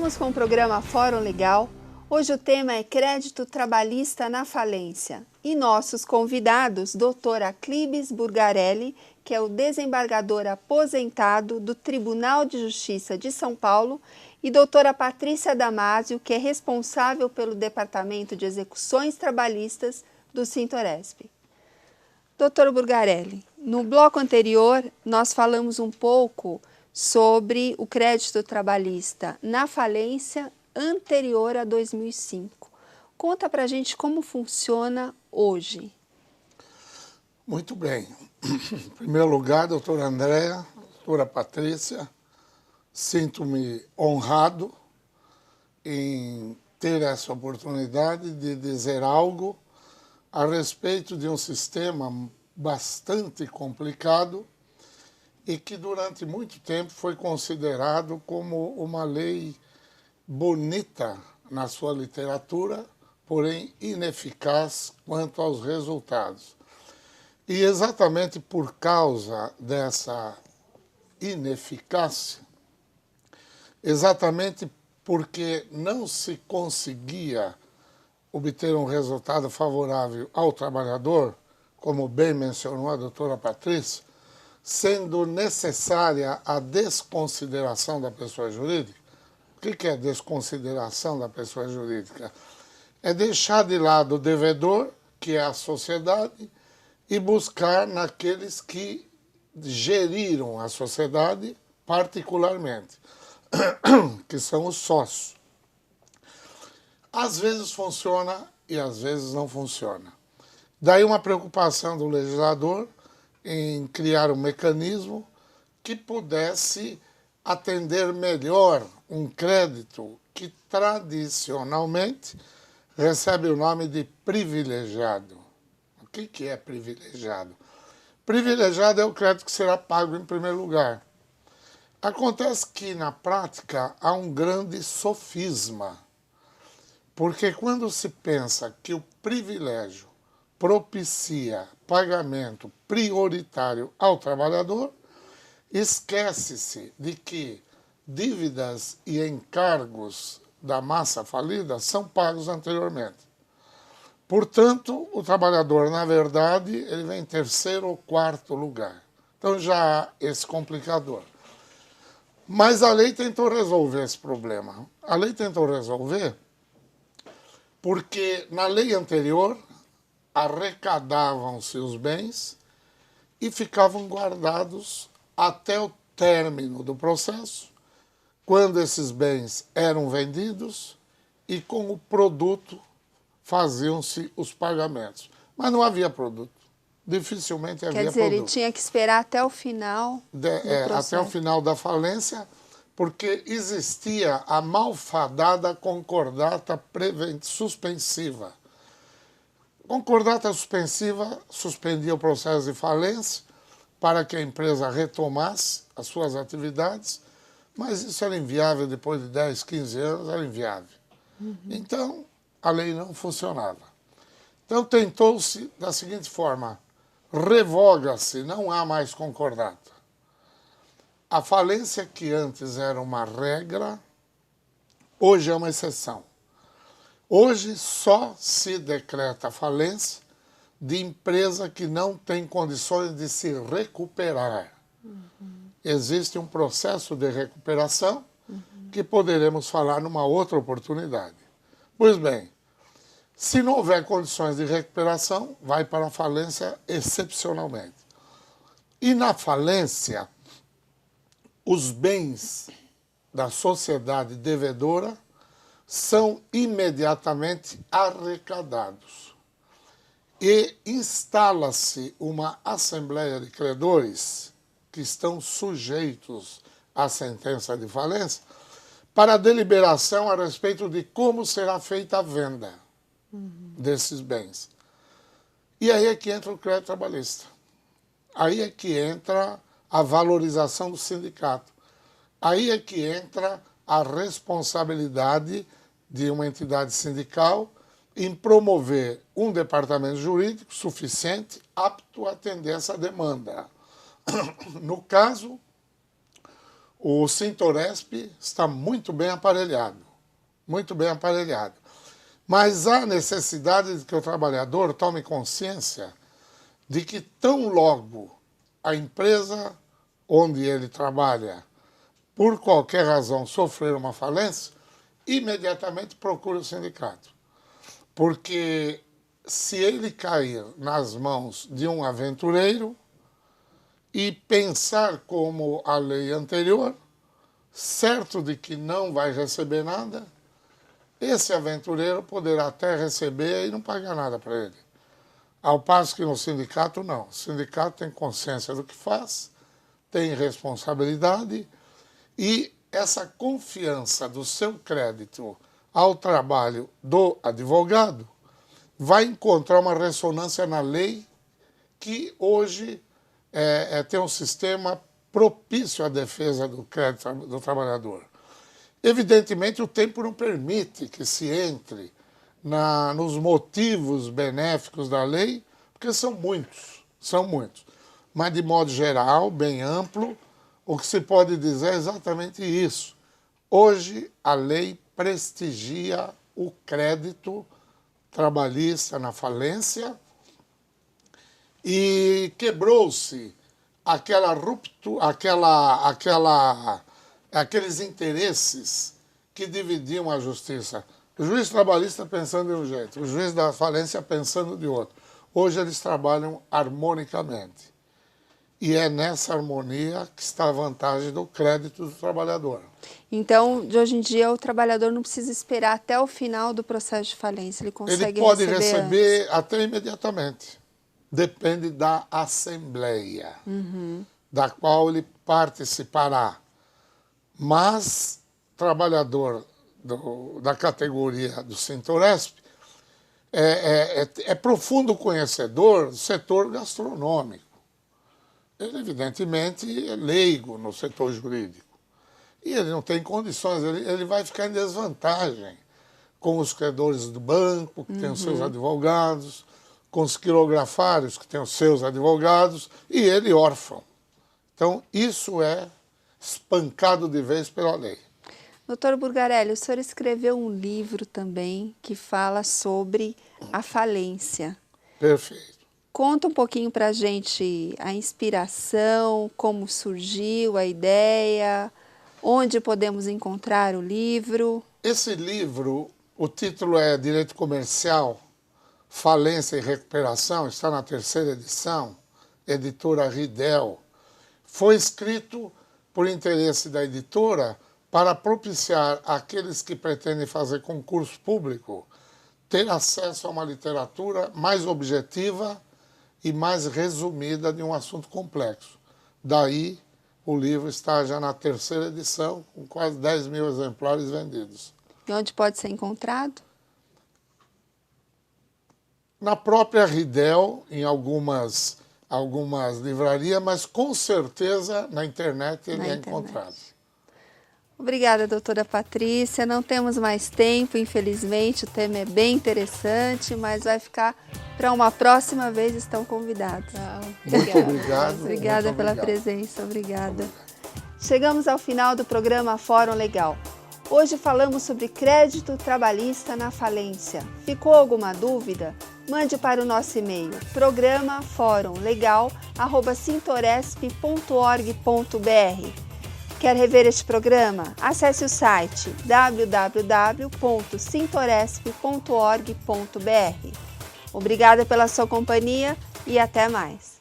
Voltamos com o programa Fórum Legal. Hoje o tema é crédito trabalhista na falência. E nossos convidados, doutora Clibes Burgarelli, que é o desembargador aposentado do Tribunal de Justiça de São Paulo, e doutora Patrícia Damasio, que é responsável pelo Departamento de Execuções Trabalhistas do Sintoresp. Doutor Burgarelli, no bloco anterior nós falamos um pouco sobre o crédito trabalhista na falência anterior a 2005. Conta pra gente como funciona hoje. Muito bem. Em primeiro lugar, doutora Andréa, doutora Patrícia, sinto-me honrado em ter essa oportunidade de dizer algo a respeito de um sistema bastante complicado e que durante muito tempo foi considerado como uma lei bonita na sua literatura, porém ineficaz quanto aos resultados. E exatamente por causa dessa ineficácia, exatamente porque não se conseguia obter um resultado favorável ao trabalhador, como bem mencionou a doutora Patrícia, sendo necessária a desconsideração da pessoa jurídica. O que é desconsideração da pessoa jurídica? É deixar de lado o devedor, que é a sociedade, e buscar naqueles que geriram a sociedade particularmente, que são os sócios. Às vezes funciona e às vezes não funciona. Daí uma preocupação do legislador em criar um mecanismo que pudesse atender melhor um crédito que tradicionalmente recebe o nome de privilegiado. O que é privilegiado? Privilegiado é o crédito que será pago em primeiro lugar. Acontece que, na prática, há um grande sofisma, porque quando se pensa que o privilégio propicia pagamento prioritário ao trabalhador, esquece-se de que dívidas e encargos da massa falida são pagos anteriormente. Portanto, o trabalhador, na verdade, ele vem em terceiro ou quarto lugar. Então já há esse complicador. Mas a lei tentou resolver esse problema. A lei tentou resolver porque na lei anterior arrecadavam-se os bens e ficavam guardados até o término do processo, quando esses bens eram vendidos e com o produto faziam-se os pagamentos. Mas não havia produto. Dificilmente havia produto. Quer dizer, ele tinha que esperar até o final do processo. Até o final da falência, porque existia a malfadada concordata suspensiva. Concordata suspensiva suspendia o processo de falência para que a empresa retomasse as suas atividades, mas isso era inviável depois de 10, 15 anos, era inviável. Então, a lei não funcionava. Então, tentou-se da seguinte forma: revoga-se, não há mais concordata. A falência, que antes era uma regra, hoje é uma exceção. Hoje só se decreta falência de empresa que não tem condições de se recuperar. Existe um processo de recuperação que poderemos falar numa outra oportunidade. Pois bem, se não houver condições de recuperação, vai para a falência excepcionalmente. E na falência, os bens da sociedade devedora são imediatamente arrecadados. E instala-se uma assembleia de credores que estão sujeitos à sentença de falência para deliberação a respeito de como será feita a venda desses bens. E aí é que entra o crédito trabalhista. Aí é que entra a valorização do sindicato. Aí é que entra a responsabilidade de uma entidade sindical em promover um departamento jurídico suficiente, apto a atender essa demanda. No caso, O Sintoresp está muito bem aparelhado, muito bem aparelhado. Mas há necessidade de que o trabalhador tome consciência de que tão logo a empresa onde ele trabalha, por qualquer razão, sofrer uma falência, imediatamente procure o sindicato. Porque se ele cair nas mãos de um aventureiro e pensar como a lei anterior, certo de que não vai receber nada, esse aventureiro poderá até receber e não pagar nada para ele. Ao passo que no sindicato, não. O sindicato tem consciência do que faz, tem responsabilidade e essa confiança do seu crédito ao trabalho do advogado vai encontrar uma ressonância na lei que hoje tem um sistema propício à defesa do crédito do trabalhador. Evidentemente, o tempo não permite que se entre nos motivos benéficos da lei, porque são muitos. Mas, de modo geral, bem amplo, o que se pode dizer é exatamente isso. Hoje, a lei prestigia o crédito trabalhista na falência e quebrou-se aquela ruptura, aqueles interesses que dividiam a justiça. O juiz trabalhista pensando de um jeito, o juiz da falência pensando de outro. Hoje eles trabalham harmonicamente. E é nessa harmonia que está a vantagem do crédito do trabalhador. Então, de hoje em dia, o trabalhador não precisa esperar até o final do processo de falência, ele consegue Ele pode receber antes. até imediatamente. Depende da assembleia, da qual ele participará. Mas, trabalhador da categoria do Sintoresp é profundo conhecedor do setor gastronômico. Ele, evidentemente, é leigo no setor jurídico. E ele não tem condições, ele vai ficar em desvantagem com os credores do banco, que têm os seus advogados, com os quirografários, que têm os seus advogados, e ele órfão. Então, isso é espancado de vez pela lei. Doutor Burgarelli, o senhor escreveu um livro também que fala sobre a falência. Perfeito. Conta um pouquinho para a gente a inspiração, como surgiu a ideia, onde podemos encontrar o livro. Esse livro, o título é Direito Comercial, Falência e Recuperação, está na 3ª edição, editora Ridel. Foi escrito por interesse da editora para propiciar àqueles que pretendem fazer concurso público ter acesso a uma literatura mais objetiva e mais resumida de um assunto complexo. Daí, o livro está já na 3ª edição, com quase 10 mil exemplares vendidos. E onde pode ser encontrado? Na própria Ridel, em algumas livrarias, mas com certeza na internet ele é encontrado. Obrigada, doutora Patrícia. Não temos mais tempo, infelizmente, o tema é bem interessante, mas vai ficar para uma próxima vez, estão convidados. Muito obrigado. Obrigada pela presença, obrigada. Chegamos ao final do programa Fórum Legal. Hoje falamos sobre crédito trabalhista na falência. Ficou alguma dúvida? Mande para o nosso e-mail programa.forumlegal@sintoresp.org.br. Quer rever este programa? Acesse o site www.sintoresp.org.br. Obrigada pela sua companhia e até mais.